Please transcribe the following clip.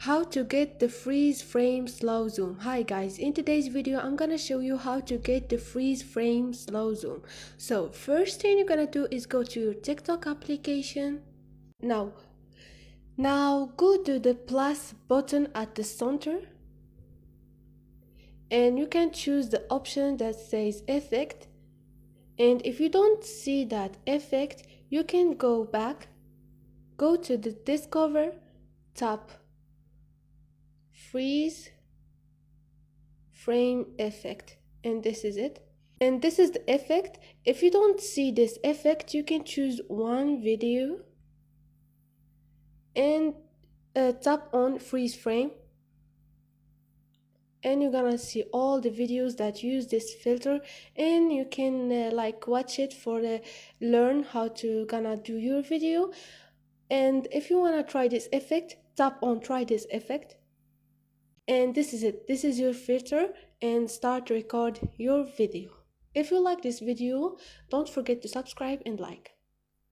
How to get the freeze frame slow zoom. Hi guys, in today's video I'm gonna show you how to get the freeze frame slow zoom. So first thing you're gonna do is go to your TikTok application. Now go to the plus button at the center and you can choose the option that says effect, and if you don't see that effect you can go back, go to the discover, tap freeze frame effect, and this is it, and this is the effect. If you don't see this effect you can choose one video and tap on freeze frame, and you're gonna see all the videos that use this filter, and you can like watch it for learn how to gonna do your video. And if you want to try this effect, tap on try this effect, and this is it. This is your filter, and start to record your video. If you like this video, don't forget to subscribe and like.